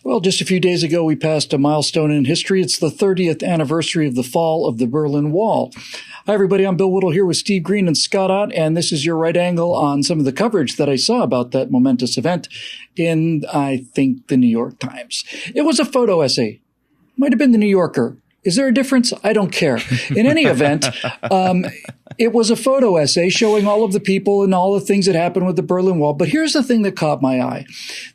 Well, just a few days ago, we passed a milestone in history. It's the 30th anniversary of the fall of the Berlin Wall. Hi, everybody. I'm Bill Whittle here with Steve Green and Scott Ott, and this is your right angle on some of the coverage that I saw about that momentous event in, I think, the New York Times. It was a photo essay. Might have been the New Yorker. Is there a difference? I don't care. In any event, it was a photo essay showing all of the people and all the things that happened with the Berlin Wall. But here's the thing that caught my eye.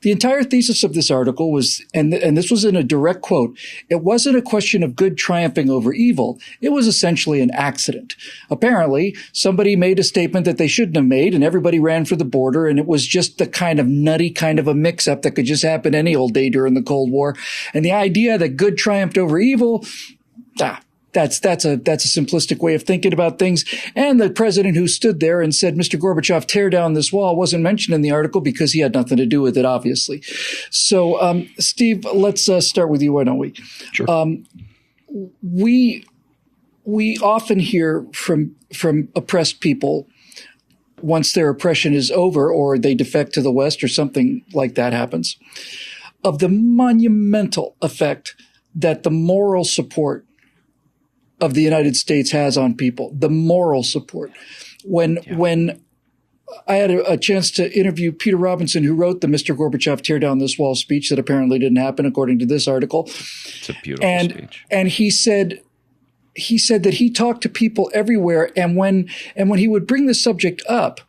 The entire thesis of this article was, and this was in a direct quote, it wasn't a question of good triumphing over evil. It was essentially an accident. Apparently, somebody made a statement that they shouldn't have made, and everybody ran for the border, and it was just the kind of nutty kind of a mix-up that could just happen any old day during the Cold War. And the idea that good triumphed over evil, that's a simplistic way of thinking about things. And the president who stood there and said, Mr. Gorbachev, tear down this wall, wasn't mentioned in the article because he had nothing to do with it, obviously. So, Steve, let's start with you, why don't we? Sure. We often hear from oppressed people once their oppression is over or they defect to the West or something like that happens, of the monumental effect that the moral support of the United States has on people, the moral support. When I had a chance to interview Peter Robinson, who wrote the Mr. Gorbachev Tear Down This Wall speech that apparently didn't happen according to this article. It's a beautiful speech. And he said that he talked to people everywhere, and when he would bring the subject up,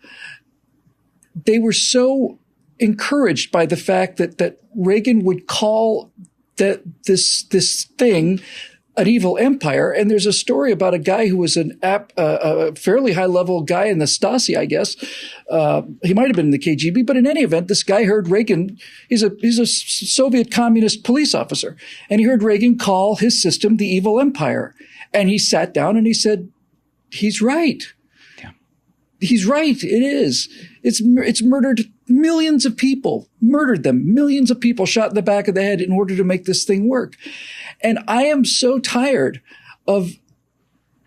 they were so encouraged by the fact that Reagan would call this thing an evil empire. And there's a story about a guy who was a fairly high-level guy in the Stasi, I guess. He might have been in the KGB, but in any event, this guy heard Reagan. He's a Soviet communist police officer, and he heard Reagan call his system the evil empire. And he sat down and he said, "He's right. Yeah. He's right. It is. It's murdered millions of people, murdered them. Millions of people shot in the back of the head in order to make this thing work." And I am so tired of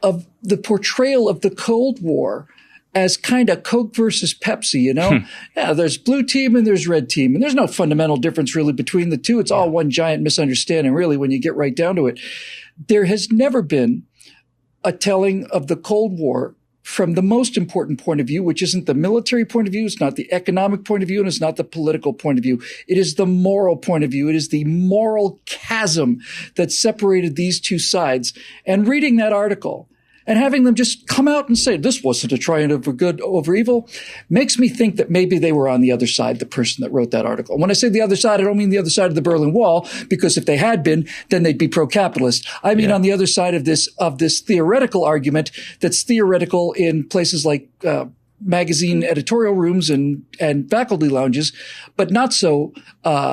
the portrayal of the Cold War as kind of Coke versus Pepsi, you know? Yeah, there's blue team and there's red team. And there's no fundamental difference really between the two. It's all one giant misunderstanding, really, when you get right down to it. There has never been a telling of the Cold War from the most important point of view, which isn't the military point of view, it's not the economic point of view, and it's not the political point of view. It is the moral point of view. It is the moral chasm that separated these two sides. And reading that article and having them just come out and say, this wasn't a triumph of good over evil, makes me think that maybe they were on the other side, the person that wrote that article. When I say the other side, I don't mean the other side of the Berlin Wall, because if they had been, then they'd be pro-capitalist. I mean on the other side of this theoretical argument that's theoretical in places like magazine editorial rooms and faculty lounges, but not so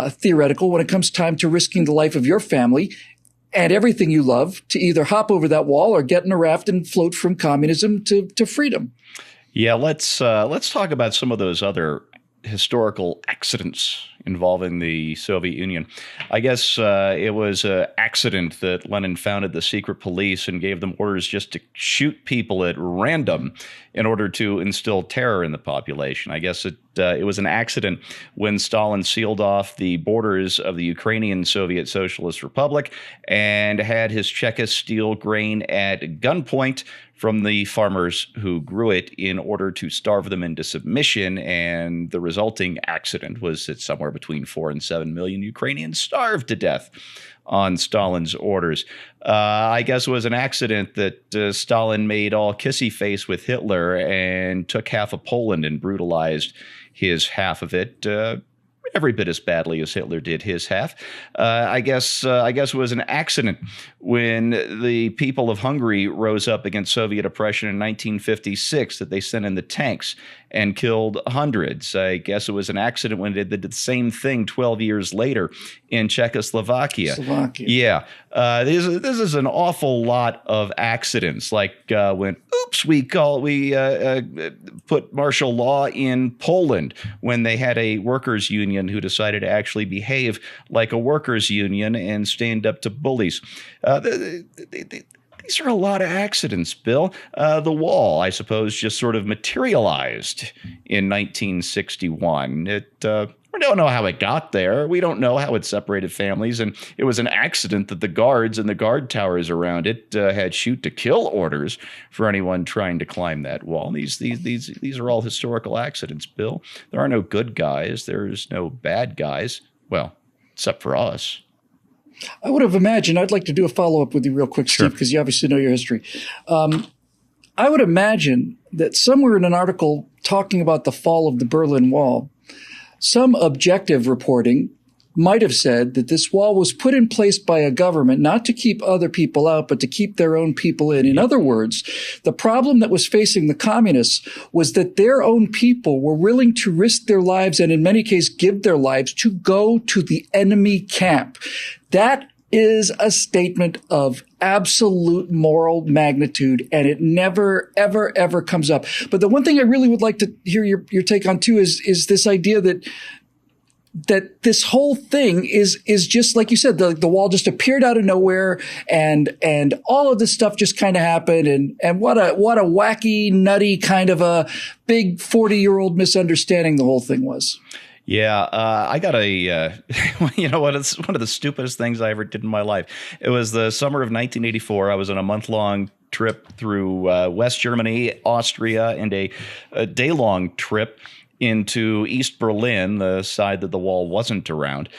theoretical when it comes time to risking the life of your family and everything you love to either hop over that wall or get in a raft and float from communism to freedom. Yeah, let's talk about some of those other historical accidents involving the Soviet Union. I guess it was an accident that Lenin founded the secret police and gave them orders just to shoot people at random in order to instill terror in the population. I guess it was an accident when Stalin sealed off the borders of the Ukrainian Soviet Socialist Republic and had his Czechs steal grain at gunpoint from the farmers who grew it in order to starve them into submission. And the resulting accident was that somewhere between 4 and 7 million Ukrainians starved to death on Stalin's orders. I guess it was an accident that Stalin made all kissy face with Hitler and took half of Poland and brutalized his half of it. Every bit as badly as Hitler did his half. I guess it was an accident when the people of Hungary rose up against Soviet oppression in 1956 that they sent in the tanks and killed hundreds. I guess it was an accident when they did the same thing 12 years later in Czechoslovakia. Yeah. This is an awful lot of accidents, like when, we put martial law in Poland when they had a workers' union who decided to actually behave like a workers' union and stand up to bullies. These These are a lot of accidents, Bill. The wall, I suppose, just sort of materialized in 1961. We don't know how it got there. We don't know how it separated families. And it was an accident that the guards and the guard towers around it had shoot to kill orders for anyone trying to climb that wall. These are all historical accidents, Bill. There are no good guys. There's no bad guys. Well, except for us. I would have imagined, I'd like to do a follow-up with you real quick, Sure. Steve, because you obviously know your history. I would imagine that somewhere in an article talking about the fall of the Berlin Wall, some objective reporting might have said that this wall was put in place by a government not to keep other people out, but to keep their own people in. In other words, the problem that was facing the communists was that their own people were willing to risk their lives and in many cases give their lives to go to the enemy camp. That is a statement of absolute moral magnitude, and it never, ever, ever comes up. But the one thing I really would like to hear your take on too is this idea that this whole thing is just like you said, the wall just appeared out of nowhere, and all of this stuff just kind of happened, and what a wacky, nutty kind of a big 40-year-old misunderstanding the whole thing was. Yeah, I got you know what? It's one of the stupidest things I ever did in my life. It was the summer of 1984. I was on a month-long trip through West Germany, Austria, and a day-long trip into East Berlin, the side that the wall wasn't around.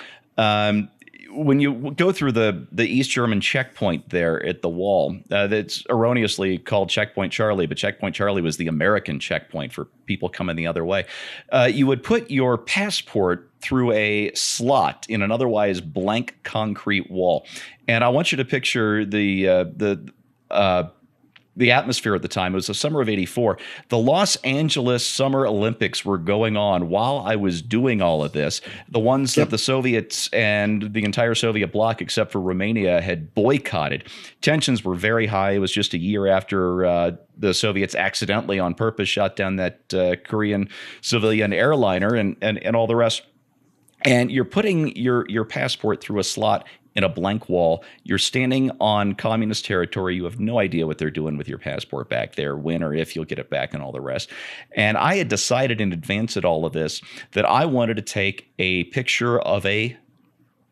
When you go through the East German checkpoint there at the wall, that's erroneously called Checkpoint Charlie, but Checkpoint Charlie was the American checkpoint for people coming the other way. You would put your passport through a slot in an otherwise blank concrete wall. And I want you to picture the atmosphere at the time. It was the summer of '84. The Los Angeles Summer Olympics were going on while I was doing all of this. The ones that the Soviets and the entire Soviet bloc, except for Romania, had boycotted. Tensions were very high. It was just a year after the Soviets accidentally, on purpose, shot down that Korean civilian airliner and all the rest. And you're putting your passport through a slot in a blank wall. You're standing on communist territory. You have no idea what they're doing with your passport back there, when or if you'll get it back, and all the rest. And I had decided in advance at all of this that I wanted to take a picture of a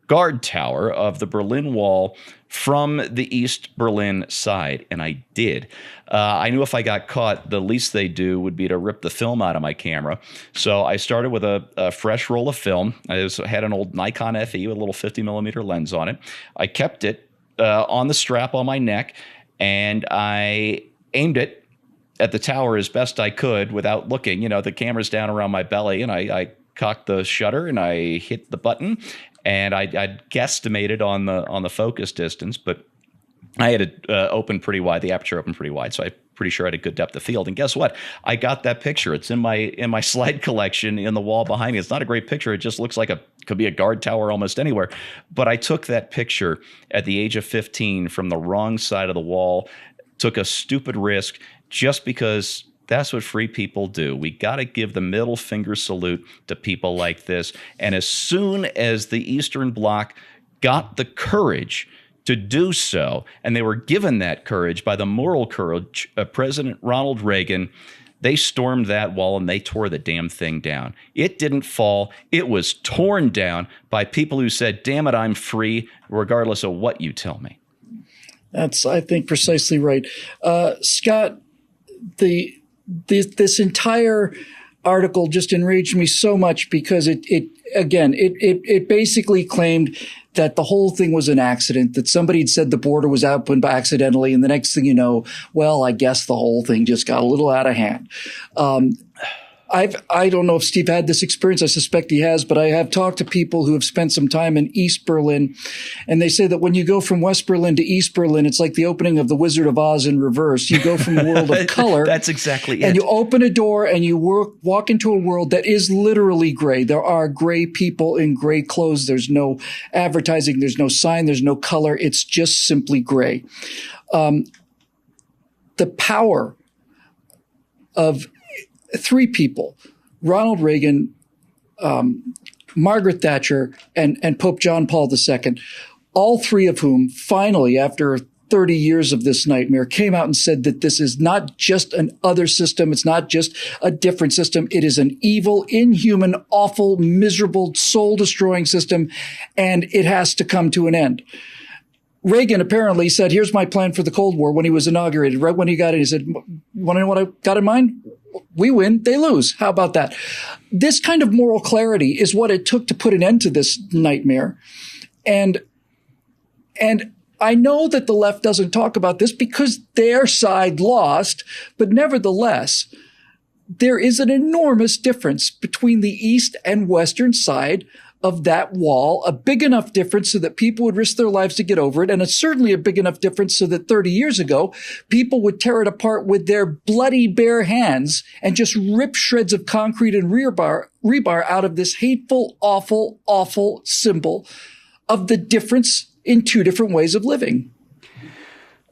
guard tower of the Berlin Wall from the East Berlin side, and I did. I knew if I got caught, the least they'd do would be to rip the film out of my camera. So I started with a fresh roll of film. I had an old Nikon FE with a little 50-millimeter lens on it. I kept it on the strap on my neck, and I aimed it at the tower as best I could without looking. You know, the camera's down around my belly, and I cocked the shutter and I hit the button, and I'd guesstimated on the focus distance, but I had it open pretty wide, the aperture open pretty wide, so I'm pretty sure I had a good depth of field. And guess what? I got that picture. It's in my slide collection in the wall behind me. It's not a great picture. It just looks like could be a guard tower almost anywhere. But I took that picture at the age of 15 from the wrong side of the wall, took a stupid risk just because that's what free people do. We got to give the middle finger salute to people like this. And as soon as the Eastern Bloc got the courage to do so, and they were given that courage by the moral courage of President Ronald Reagan, they stormed that wall and they tore the damn thing down. It didn't fall. It was torn down by people who said, damn it, I'm free, regardless of what you tell me. That's, I think, precisely right. Scott, this entire article just enraged me so much because it basically claimed that the whole thing was an accident, that somebody had said the border was opened by accidentally, and the next thing you know, well, I guess the whole thing just got a little out of hand. I don't know if Steve had this experience. I suspect he has, but I have talked to people who have spent some time in East Berlin, and they say that when you go from West Berlin to East Berlin, it's like the opening of The Wizard of Oz in reverse. You go from a world of color. That's exactly it. And you open a door and you walk into a world that is literally gray. There are gray people in gray clothes. There's no advertising. There's no sign. There's no color. It's just simply gray. The power of three people, Ronald Reagan, Margaret Thatcher, and Pope John Paul II, all three of whom finally, after 30 years of this nightmare, came out and said that this is not just an other system. It's not just a different system. It is an evil, inhuman, awful, miserable, soul-destroying system, and it has to come to an end. Reagan apparently said, here's my plan for the Cold War when he was inaugurated. Right when he got in, he said, want to know what I got in mind? We win, they lose. How about that? This kind of moral clarity is what it took to put an end to this nightmare. And I know that the left doesn't talk about this because their side lost, but nevertheless, there is an enormous difference between the east and western side of that wall, a big enough difference so that people would risk their lives to get over it. And it's certainly a big enough difference so that 30 years ago, people would tear it apart with their bloody bare hands and just rip shreds of concrete and rebar out of this hateful, awful, awful symbol of the difference in two different ways of living.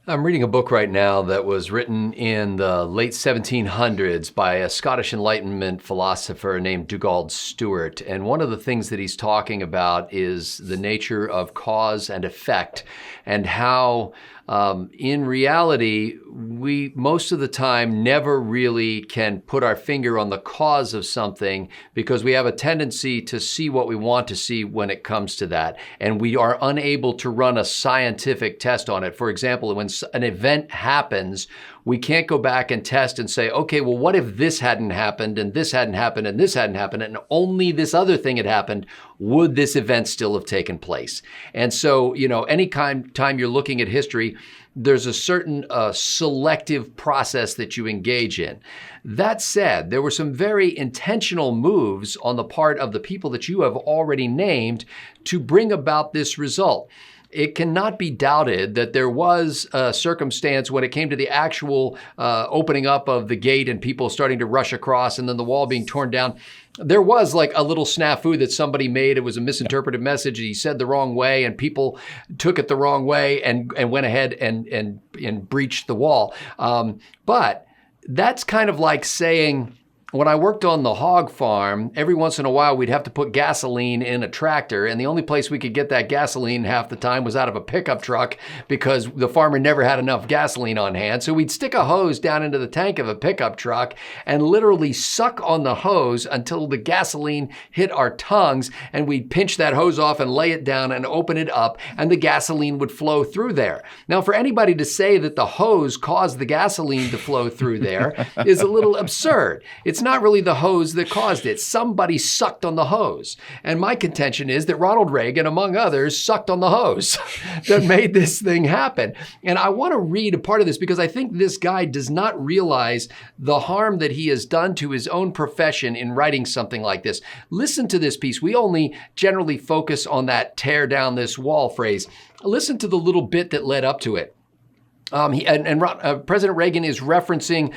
I'm reading a book right now that was written in the late 1700s by a Scottish Enlightenment philosopher named Dugald Stewart. And one of the things that he's talking about is the nature of cause and effect, and how in reality, we most of the time never really can put our finger on the cause of something because we have a tendency to see what we want to see when it comes to that. And we are unable to run a scientific test on it. For example, when an event happens, we can't go back and test and say, okay, well, what if this hadn't happened and this hadn't happened and this hadn't happened and only this other thing had happened? Would this event still have taken place? And so, any time you're looking at history, there's a certain selective process that you engage in. That said, there were some very intentional moves on the part of the people that you have already named to bring about this result. It cannot be doubted that there was a circumstance when it came to the actual opening up of the gate and people starting to rush across and then the wall being torn down. There was like a little snafu that somebody made. It was a misinterpreted message. He said the wrong way and people took it the wrong way and went ahead and breached the wall. But that's kind of like saying, when I worked on the hog farm, every once in a while we'd have to put gasoline in a tractor, and the only place we could get that gasoline half the time was out of a pickup truck because the farmer never had enough gasoline on hand. So we'd stick a hose down into the tank of a pickup truck and literally suck on the hose until the gasoline hit our tongues, and we'd pinch that hose off and lay it down and open it up, and the gasoline would flow through there. Now, for anybody to say that the hose caused the gasoline to flow through there is a little absurd. It's not really the hose that caused it. Somebody sucked on the hose. And my contention is that Ronald Reagan, among others, sucked on the hose that made this thing happen. And I want to read a part of this because I think this guy does not realize the harm that he has done to his own profession in writing something like this. Listen to this piece. We only generally focus on that tear down this wall phrase. Listen to the little bit that led up to it. President Reagan is referencing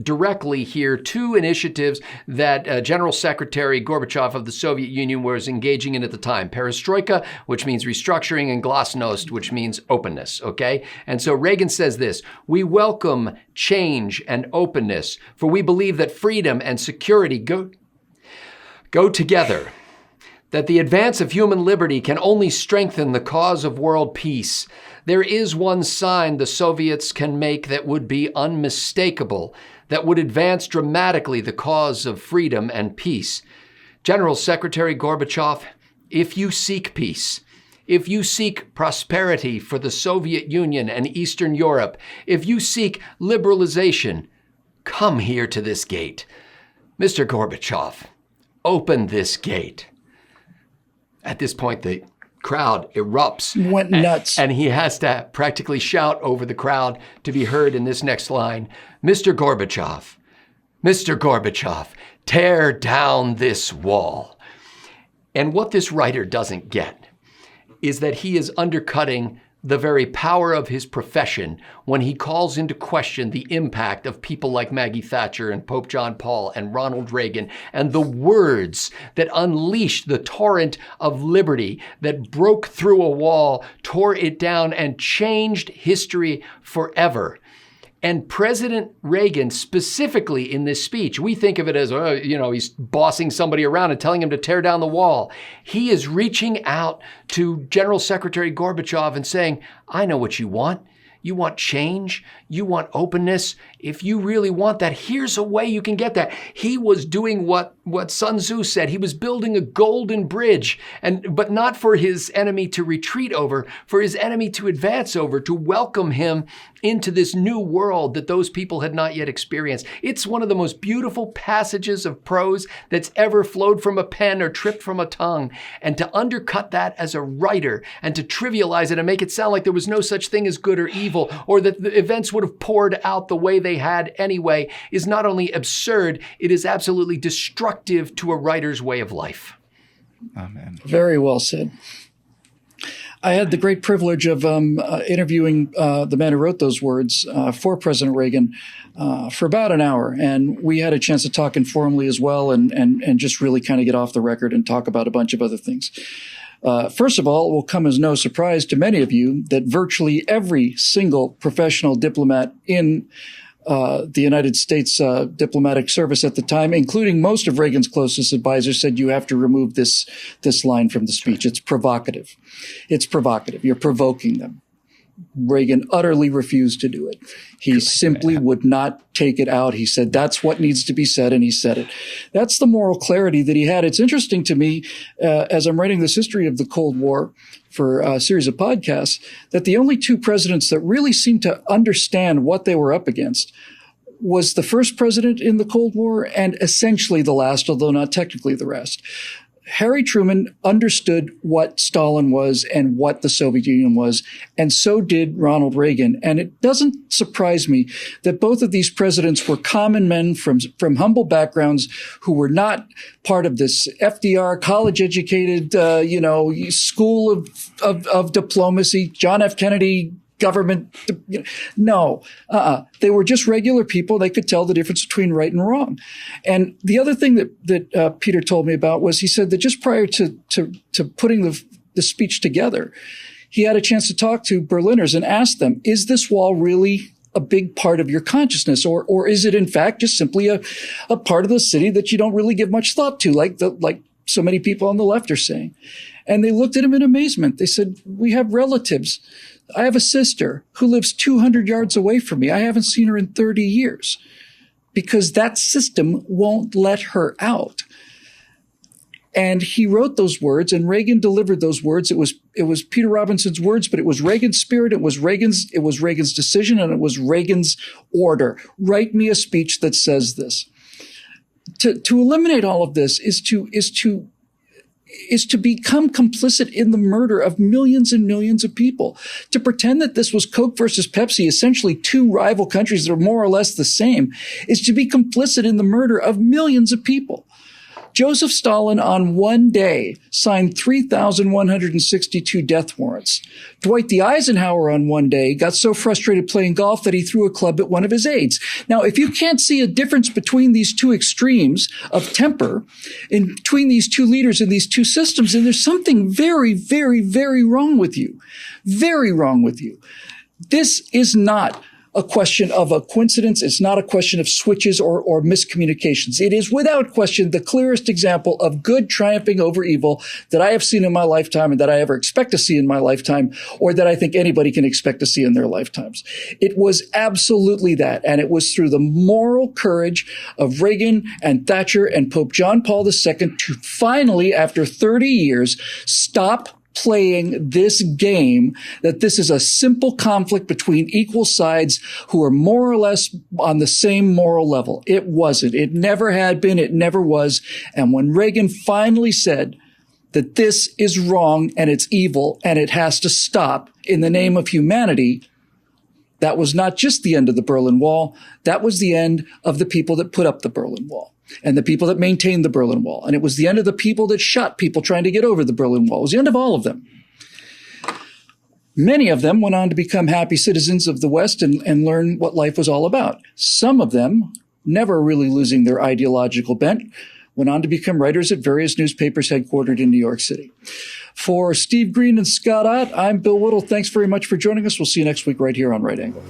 directly here two initiatives that General Secretary Gorbachev of the Soviet Union was engaging in at the time. Perestroika, which means restructuring, and glasnost, which means openness, okay? And so Reagan says this: "We welcome change and openness, for we believe that freedom and security go together, that the advance of human liberty can only strengthen the cause of world peace. There is one sign the Soviets can make that would be unmistakable, that would advance dramatically the cause of freedom and peace. General Secretary Gorbachev, if you seek peace, if you seek prosperity for the Soviet Union and Eastern Europe, if you seek liberalization, come here to this gate. Mr. Gorbachev, open this gate." At this point, the crowd erupts. Went nuts. And he has to practically shout over the crowd to be heard in this next line: Mr. Gorbachev, tear down this wall. And what this writer doesn't get is that he is undercutting the very power of his profession when he calls into question the impact of people like Maggie Thatcher and Pope John Paul and Ronald Reagan and the words that unleashed the torrent of liberty that broke through a wall, tore it down, and changed history forever. And President Reagan, specifically in this speech, we think of it as, he's bossing somebody around and telling him to tear down the wall. He is reaching out to General Secretary Gorbachev and saying, I know what you want. You want change. You want openness. If you really want that, here's a way you can get that. He was doing what Sun Tzu said. He was building a golden bridge, but not for his enemy to retreat over, for his enemy to advance over, to welcome him into this new world that those people had not yet experienced. It's one of the most beautiful passages of prose that's ever flowed from a pen or tripped from a tongue. And to undercut that as a writer and to trivialize it and make it sound like there was no such thing as good or evil, or that the events would have poured out the way they had anyway, is not only absurd, it is absolutely destructive to a writer's way of life. Amen. Very well said. I had the great privilege of interviewing the man who wrote those words for President Reagan for about an hour. And we had a chance to talk informally as well and just really kind of get off the record and talk about a bunch of other things. First of all, it will come as no surprise to many of you that virtually every single professional diplomat in the United States diplomatic service at the time, including most of Reagan's closest advisors, said you have to remove this line from the speech. It's provocative. It's provocative. You're provoking them. Reagan utterly refused to do it. He simply would not take it out. He said, that's what needs to be said, and he said it. That's the moral clarity that he had. It's interesting to me, as I'm writing this history of the Cold War for a series of podcasts, that the only two presidents that really seemed to understand what they were up against was the first president in the Cold War and essentially the last, although not technically the rest. Harry Truman understood what Stalin was and what the Soviet Union was, and so did Ronald Reagan. And it doesn't surprise me that both of these presidents were common men from humble backgrounds who were not part of this FDR college-educated, school of diplomacy, John F. Kennedy government. No, they were just regular people. They could tell the difference between right and wrong. And the other thing that Peter told me about was he said that just prior to putting the speech together, he had a chance to talk to Berliners and ask them, is this wall really a big part of your consciousness? Or is it in fact just simply a part of the city that you don't really give much thought to, like so many people on the left are saying? And they looked at him in amazement. They said, we have relatives. I have a sister who lives 200 yards away from me. I haven't seen her in 30 years because that system won't let her out. And he wrote those words, and Reagan delivered those words. It was Peter Robinson's words, but it was Reagan's spirit. It was Reagan's decision, and it was Reagan's order. Write me a speech that says this. To eliminate all of this is to become complicit in the murder of millions and millions of people. To pretend that this was Coke versus Pepsi, essentially two rival countries that are more or less the same, is to be complicit in the murder of millions of people. Joseph Stalin on one day signed 3,162 death warrants. Dwight D. Eisenhower on one day got so frustrated playing golf that he threw a club at one of his aides. Now, if you can't see a difference between these two extremes of temper, in between these two leaders and these two systems, then there's something very, very, very wrong with you. Very wrong with you. This is not a question of a coincidence. It's not a question of switches or miscommunications. It is without question the clearest example of good triumphing over evil that I have seen in my lifetime and that I ever expect to see in my lifetime, or that I think anybody can expect to see in their lifetimes. It was absolutely that. And it was through the moral courage of Reagan and Thatcher and Pope John Paul II to finally, after 30 years, stop playing this game, that this is a simple conflict between equal sides who are more or less on the same moral level. It wasn't. It never had been. It never was. And when Reagan finally said that this is wrong and it's evil and it has to stop in the name of humanity, that was not just the end of the Berlin Wall. That was the end of the people that put up the Berlin Wall and the people that maintained the Berlin Wall. And it was the end of the people that shot people trying to get over the Berlin Wall. It was the end of all of them. Many of them went on to become happy citizens of the West and learn what life was all about. Some of them, never really losing their ideological bent, went on to become writers at various newspapers headquartered in New York City. For Steve Green and Scott Ott, I'm Bill Whittle. Thanks very much for joining us. We'll see you next week right here on Right Angle.